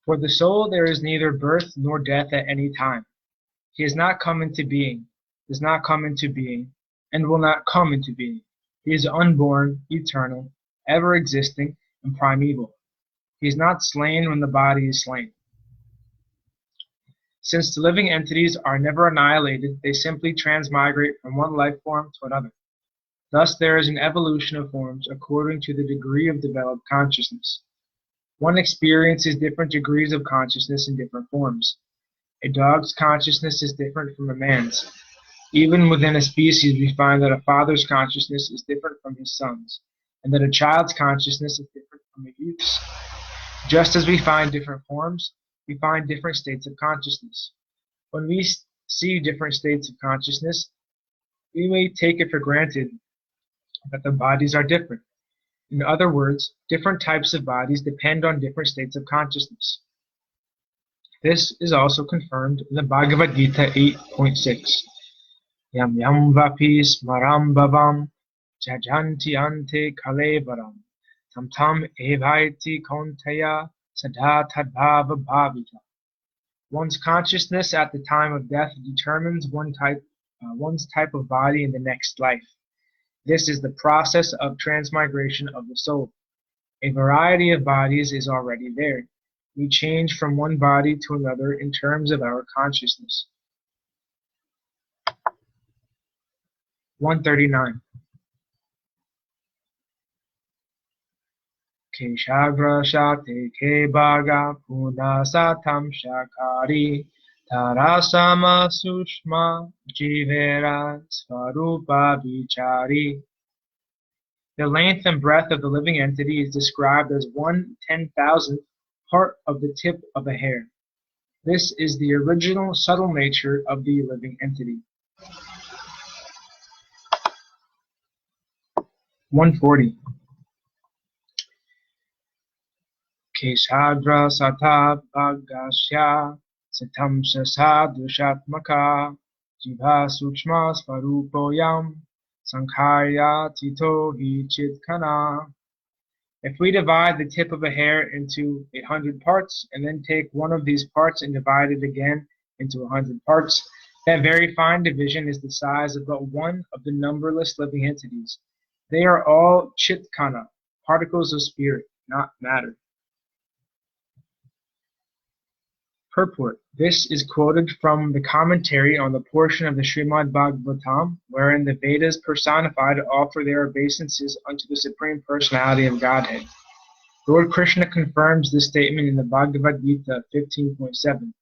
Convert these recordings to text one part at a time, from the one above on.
For the soul there is neither birth nor death at any time. He has not come into being, does not come into being, and will not come into being. He is unborn, eternal, ever existing, and primeval. He is not slain when the body is slain. Since the living entities are never annihilated, they simply transmigrate from one life form to another. Thus there is an evolution of forms according to the degree of developed consciousness. One experiences different degrees of consciousness in different forms. A dog's consciousness is different from a man's. Even within a species, we find that a father's consciousness is different from his son's, and that a child's consciousness is different from a youth's. Just as we find different forms, we find different states of consciousness. When we see different states of consciousness, we may take it for granted that the bodies are different. In other words, different types of bodies depend on different states of consciousness. This is also confirmed in the Bhagavad Gita 8.6. Yam yam vapi smaram bhavam jajanti ante kalevaram tam tam evaiti konteya sada tadbhava bhavita. One's consciousness at the time of death determines one's type of body in the next life. This is the process of transmigration of the soul. A variety of bodies is already there. We change from one body to another in terms of our consciousness. 139. Keshagra shate ke bhaga puna satam shakari tarasama sushma jivera svarupa vichari. The length and breadth of the living entity is described as 1/10,000th part of the tip of a hair. This is the original subtle nature of the living entity. 140. Keshagra sata bhagasya satam sasa dushatmaka jiva sukshma svarupoyam sankhaya tito vichitkana. If we divide the tip of a hair into 100 parts and then take one of these parts and divide it again into 100 parts, that very fine division is the size of but one of the numberless living entities. They are all chitkana, particles of spirit, not matter. Purport. This is quoted from the commentary on the portion of the Srimad Bhagavatam, wherein the Vedas personified offer their obeisances unto the Supreme Personality of Godhead. Lord Krishna confirms this statement in the Bhagavad Gita 15.7.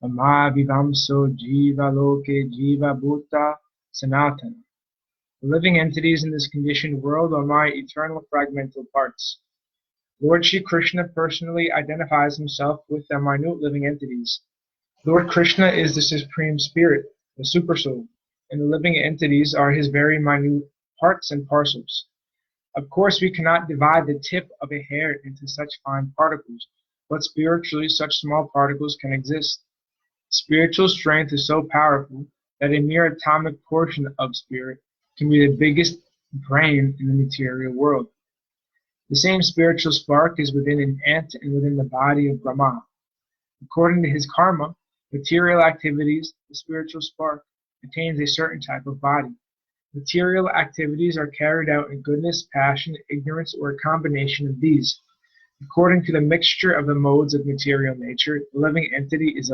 Ama vivamso jiva loke jiva bhuta sanatana. The living entities in this conditioned world are my eternal fragmental parts. Lord Shri Krishna personally identifies himself with the minute living entities. Lord Krishna is the Supreme Spirit, the Supersoul, and the living entities are his very minute parts and parcels. Of course, we cannot divide the tip of a hair into such fine particles, but spiritually such small particles can exist. Spiritual strength is so powerful that a mere atomic portion of spirit can be the biggest brain in the material world. The same spiritual spark is within an ant and within the body of Brahma. According to his karma, material activities, the spiritual spark attains a certain type of body. Material activities are carried out in goodness, passion, ignorance, or a combination of these. According to the mixture of the modes of material nature, the living entity is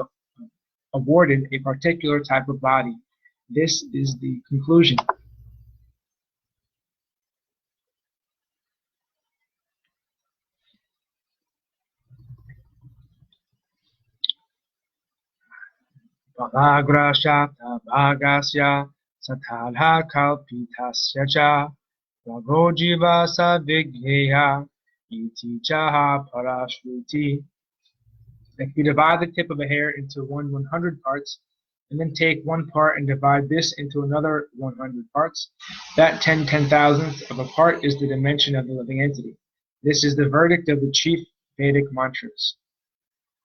awarded a particular type of body. This is the conclusion. Balagra shata bhagasya satalha kalpitasya cha ragojiva savigyeya iti chaha parashruti. If we divide the tip of a hair into 1/100 parts, and then take one part and divide this into another 100 parts, that 10/10,000th of a part is the dimension of the living entity. This is the verdict of the chief Vedic mantras.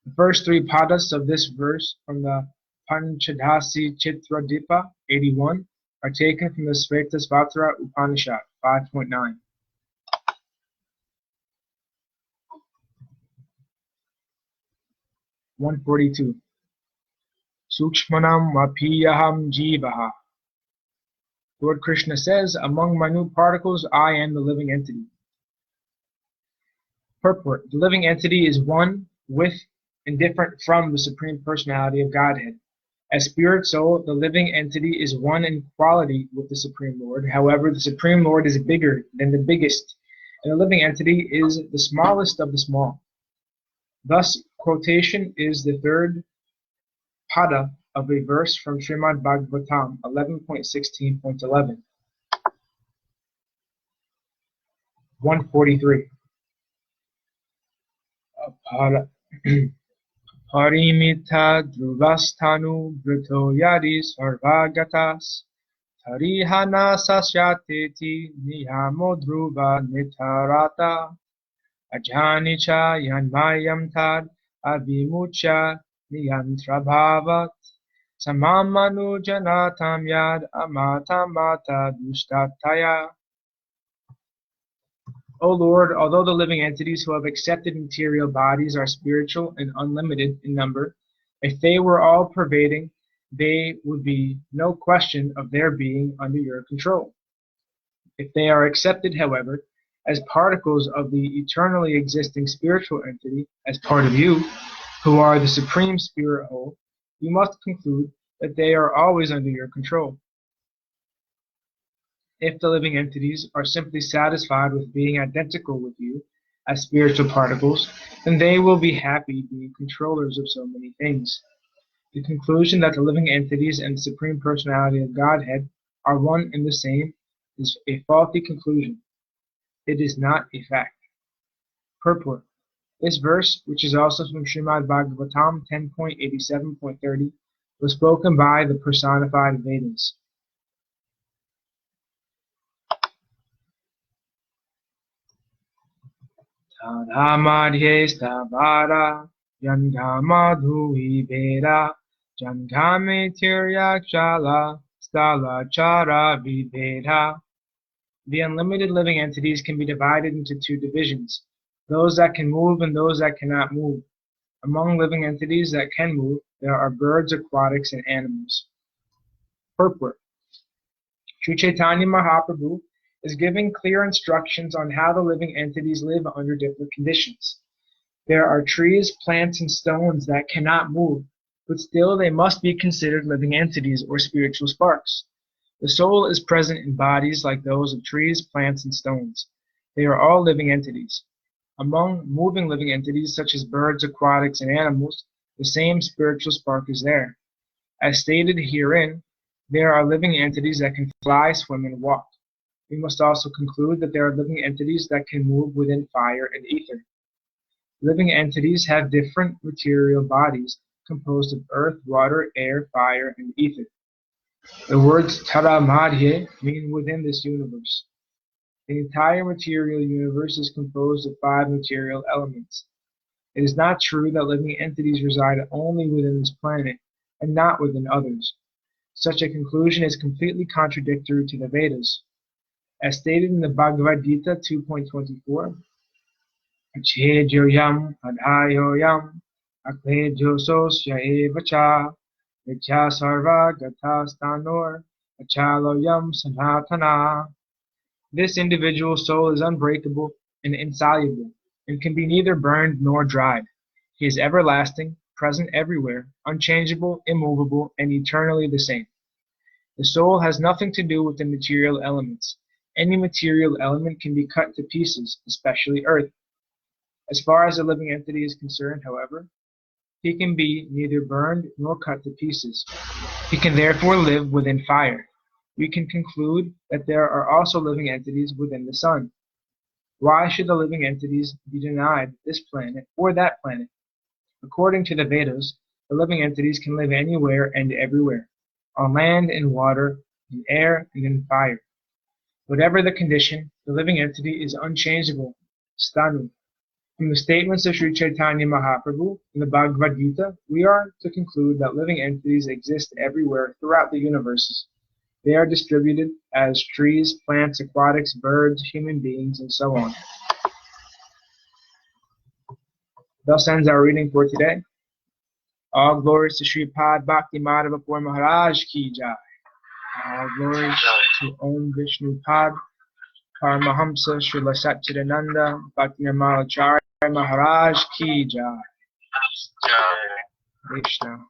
The first three padas of this verse from the Panchadasi Chitradipa 81 are taken from the Svetasvatara Upanishad 5.9. 142. Sukshmanam vapiyaham jivaha. Lord Krishna says, among minute particles, I am the living entity. Purport. The living entity is one with and different from the Supreme Personality of Godhead. As spirit soul, the living entity is one in quality with the Supreme Lord. However, the Supreme Lord is bigger than the biggest, and the living entity is the smallest of the small. Thus, quotation is the third pada of a verse from Srimad Bhagavatam 11.16.11. 143. Parimita druvastanu brito yadi sarvagatas tarihana sasyateti niyamo dhruva nitarata ajanicha yanmayam tad avimucha niyantrabhavat samamanu janatam yad amatamata dushtataya. O Lord, although the living entities who have accepted material bodies are spiritual and unlimited in number, if they were all pervading, there would be no question of their being under your control. If they are accepted, however, as particles of the eternally existing spiritual entity, as part of you, who are the supreme spirit whole, you must conclude that they are always under your control. If the living entities are simply satisfied with being identical with you as spiritual particles, then they will be happy being controllers of so many things. The conclusion that the living entities and the Supreme Personality of Godhead are one and the same is a faulty conclusion. It is not a fact. Purport. This verse, which is also from Srimad Bhagavatam 10.87.30, was spoken by the personified Vedas. Tadhamadhye stavara jangamadhuhi veda jangame tiryakshala stalachara viveda. The unlimited living entities can be divided into two divisions, those that can move and those that cannot move. Among living entities that can move, there are birds, aquatics, and animals. Purport. Sri Chaitanya Mahaprabhu is giving clear instructions on how the living entities live under different conditions. There are trees, plants, and stones that cannot move, but still they must be considered living entities or spiritual sparks. The soul is present in bodies like those of trees, plants, and stones. They are all living entities. Among moving living entities such as birds, aquatics, and animals, the same spiritual spark is there. As stated herein, there are living entities that can fly, swim, and walk. We must also conclude that there are living entities that can move within fire and ether. Living entities have different material bodies composed of earth, water, air, fire, and ether. The words Tara Madhya mean within this universe. The entire material universe is composed of 5 material elements. It is not true that living entities reside only within this planet and not within others. Such a conclusion is completely contradictory to the Vedas. As stated in the Bhagavad Gita 2.24, Achedyoyam adhayoyam akledyososya evacha Vidya sarva gatastanor achaloyam sanatana. This individual soul is unbreakable and insoluble, and can be neither burned nor dried. He is everlasting, present everywhere, unchangeable, immovable, and eternally the same. The soul has nothing to do with the material elements. Any material element can be cut to pieces, especially earth. As far as the living entity is concerned, however, he can be neither burned nor cut to pieces. He can therefore live within fire. We can conclude that there are also living entities within the sun. Why should the living entities be denied this planet or that planet? According to the Vedas, the living entities can live anywhere and everywhere, on land, in water, in air, and in fire. Whatever the condition, the living entity is unchangeable, stanu. From the statements of Sri Chaitanya Mahaprabhu in the Bhagavad Gita, we are to conclude that living entities exist everywhere throughout the universes. They are distributed as trees, plants, aquatics, birds, human beings, and so on. Thus ends our reading for today. All glories to Sripad Bhakti Madhava Puri Maharaj ki jai. All glories to Om Vishnupad Paramahamsa Srila Satchidananda Bhakti Nirmala Acharya Maharaj ki jai. Krishna.